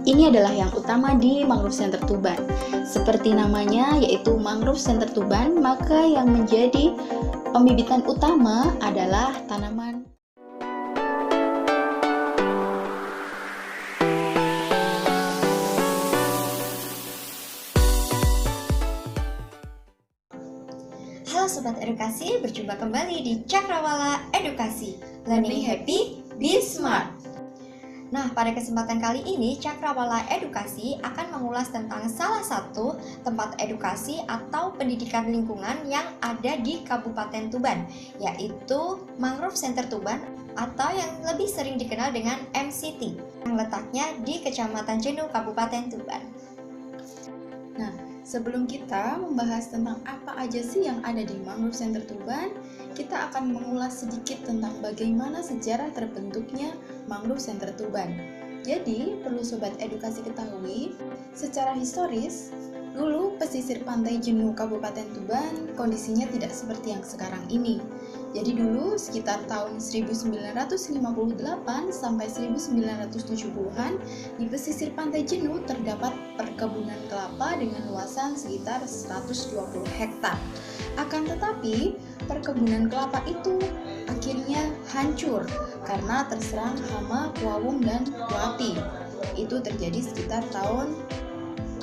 Ini adalah yang utama di Mangrove Center Tuban. Seperti namanya yaitu Mangrove Center Tuban, maka yang menjadi pembibitan utama adalah tanaman. Halo Sobat Edukasi, berjumpa kembali di Cakrawala Edukasi. Learning Happy, Be Smart. Nah, pada kesempatan kali ini Cakrawala Edukasi akan mengulas tentang salah satu tempat edukasi atau pendidikan lingkungan yang ada di Kabupaten Tuban, yaitu Mangrove Center Tuban atau yang lebih sering dikenal dengan MCT, yang letaknya di Kecamatan Jenuh, Kabupaten Tuban. Nah, sebelum kita membahas tentang apa aja sih yang ada di Mangrove Center Tuban, kita akan mengulas sedikit tentang bagaimana sejarah terbentuknya Mangrove Center Tuban. Jadi, perlu Sobat Edukasi ketahui, secara historis, dulu pesisir pantai Jenuh Kabupaten Tuban kondisinya tidak seperti yang sekarang ini. Jadi dulu sekitar tahun 1958 sampai 1970-an di pesisir pantai Jenuh terdapat perkebunan kelapa dengan luasan sekitar 120 hektar. Akan tetapi, perkebunan kelapa itu akhirnya hancur karena terserang hama kuawung dan kuapi. Itu terjadi sekitar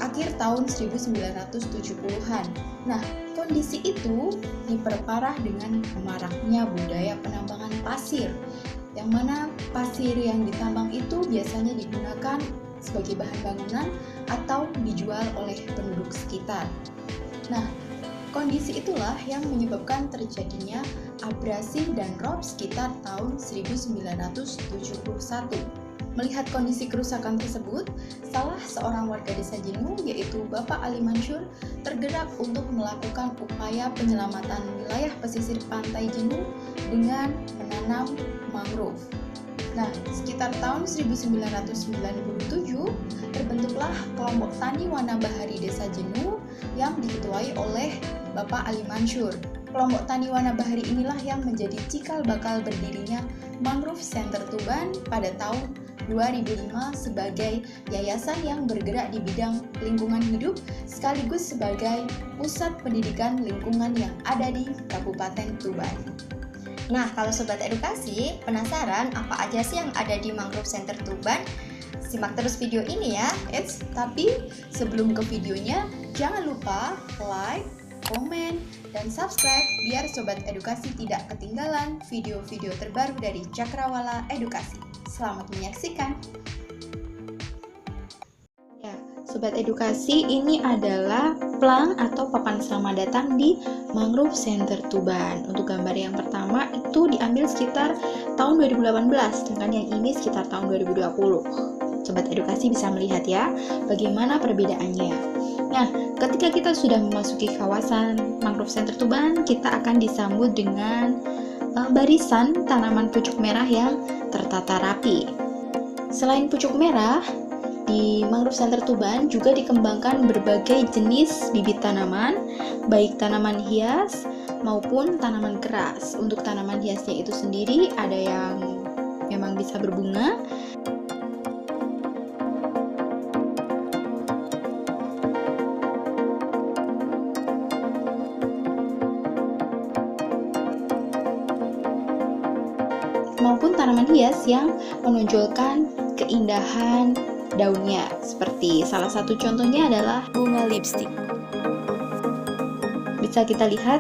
akhir tahun 1970-an. Nah, kondisi itu diperparah dengan maraknya budaya penambangan pasir, yang mana pasir yang ditambang itu biasanya digunakan sebagai bahan bangunan atau dijual oleh penduduk sekitar. Nah, kondisi itulah yang menyebabkan terjadinya abrasi dan rob sekitar tahun 1971. Melihat kondisi kerusakan tersebut, salah seorang warga desa Jenuh, yaitu Bapak Ali Mansur, tergerak untuk melakukan upaya penyelamatan wilayah pesisir pantai Jenuh dengan menanam mangrove. Nah, sekitar tahun 1997, terbentuklah kelompok Tani Wana Bahari Desa Jenuh yang diketuai oleh Bapak Ali Mansur. Kelompok Tani Wana Bahari inilah yang menjadi cikal bakal berdirinya Mangrove Center Tuban pada tahun 2005 sebagai yayasan yang bergerak di bidang lingkungan hidup sekaligus sebagai pusat pendidikan lingkungan yang ada di Kabupaten Tuban. Nah, kalau Sobat Edukasi penasaran apa aja sih yang ada di Mangrove Center Tuban? Simak terus video ini ya. Tapi sebelum ke videonya, jangan lupa like, komen, dan subscribe biar Sobat Edukasi tidak ketinggalan video-video terbaru dari Cakrawala Edukasi. Selamat menyaksikan. Ya, Sobat Edukasi, ini adalah plang atau papan selamat datang di Mangrove Center Tuban. Untuk gambar yang pertama itu diambil sekitar tahun 2018, sedangkan yang ini sekitar tahun 2020. Sobat Edukasi bisa melihat ya, bagaimana perbedaannya. Nah, ketika kita sudah memasuki kawasan Mangrove Center Tuban, kita akan disambut dengan barisan tanaman pucuk merah yang tertata rapi. Selain pucuk merah, di Mangrove Center Tuban juga dikembangkan berbagai jenis bibit tanaman, baik tanaman hias maupun tanaman keras. Untuk tanaman hiasnya itu sendiri ada yang memang bisa berbunga, maupun tanaman hias yang menonjolkan keindahan daunnya. Seperti salah satu contohnya adalah bunga lipstik. Bisa kita lihat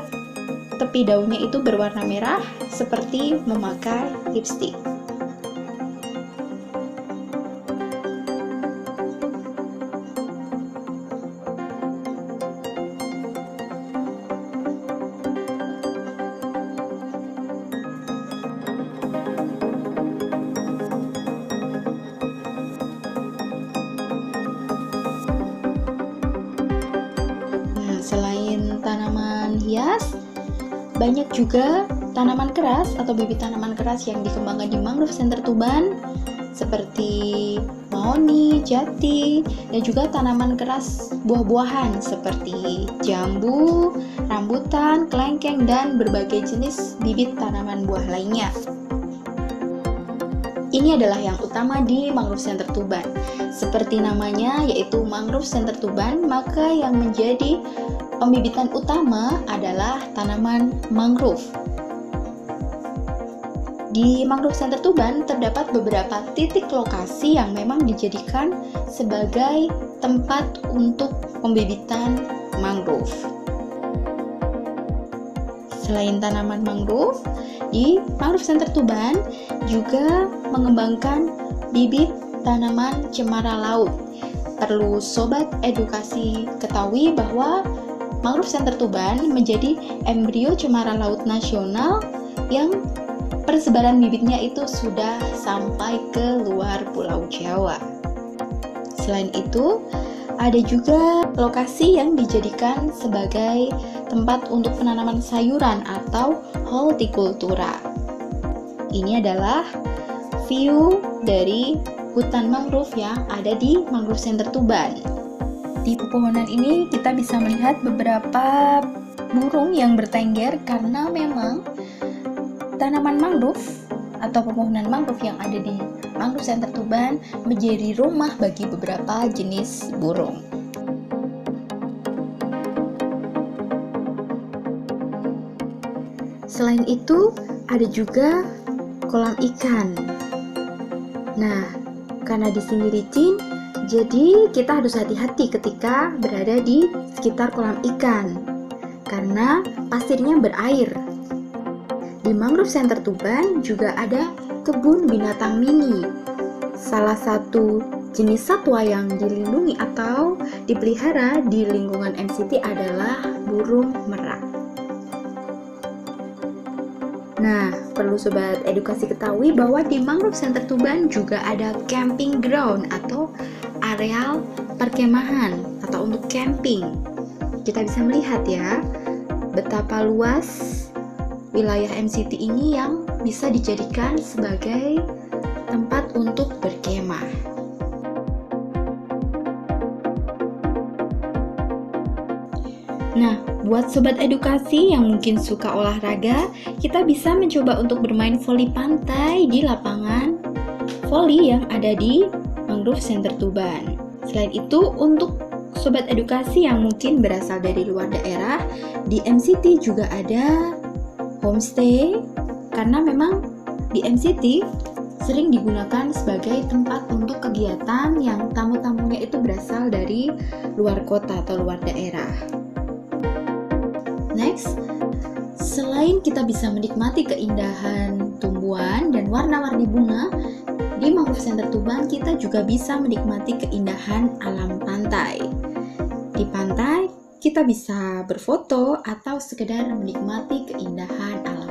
tepi daunnya itu berwarna merah seperti memakai lipstik. Selain tanaman hias, banyak juga tanaman keras atau bibit tanaman keras yang dikembangkan di Mangrove Center Tuban seperti mahoni, jati, dan juga tanaman keras buah-buahan seperti jambu, rambutan, kelengkeng, dan berbagai jenis bibit tanaman buah lainnya. Ini adalah yang utama di Mangrove Center Tuban. Seperti namanya yaitu Mangrove Center Tuban, maka yang menjadi pembibitan utama adalah tanaman mangrove. Di Mangrove Center Tuban terdapat beberapa titik lokasi yang memang dijadikan sebagai tempat untuk pembibitan mangrove. Selain tanaman mangrove, di Mangrove Center Tuban juga mengembangkan bibit tanaman cemara laut. Perlu Sobat Edukasi ketahui bahwa Mangrove Center Tuban menjadi embrio cemara laut nasional yang persebaran bibitnya itu sudah sampai ke luar Pulau Jawa. Selain itu, ada juga lokasi yang dijadikan sebagai tempat untuk penanaman sayuran atau hortikultura. Ini adalah view dari hutan mangrove yang ada di Mangrove Center Tuban. Di pepohonan ini kita bisa melihat beberapa burung yang bertengger karena memang tanaman mangrove atau pepohonan mangrove yang ada di Mangrove Center Tuban menjadi rumah bagi beberapa jenis burung. Selain itu, ada juga kolam ikan. Nah, karena di sini licin, jadi kita harus hati-hati ketika berada di sekitar kolam ikan, karena pasirnya berair. Di Mangrove Center Tuban juga ada kebun binatang mini. Salah satu jenis satwa yang dilindungi atau dipelihara di lingkungan MCT adalah burung merak. Nah, perlu Sobat Edukasi ketahui bahwa di Mangrove Center Tuban juga ada camping ground atau areal perkemahan atau untuk camping. Kita bisa melihat ya, betapa luas wilayah MCT ini yang bisa dijadikan sebagai tempat untuk berkemah. Nah, buat Sobat Edukasi yang mungkin suka olahraga, kita bisa mencoba untuk bermain voli pantai di lapangan voli yang ada di Mangrove Center Tuban. Selain itu, untuk Sobat Edukasi yang mungkin berasal dari luar daerah, di MCT juga ada homestay, karena memang di MCT sering digunakan sebagai tempat untuk kegiatan yang tamu-tamunya itu berasal dari luar kota atau luar daerah. Next, selain kita bisa menikmati keindahan tumbuhan dan warna-warni bunga, di Mangrove Center Tuban kita juga bisa menikmati keindahan alam pantai. Di pantai, kita bisa berfoto atau sekedar menikmati keindahan alam.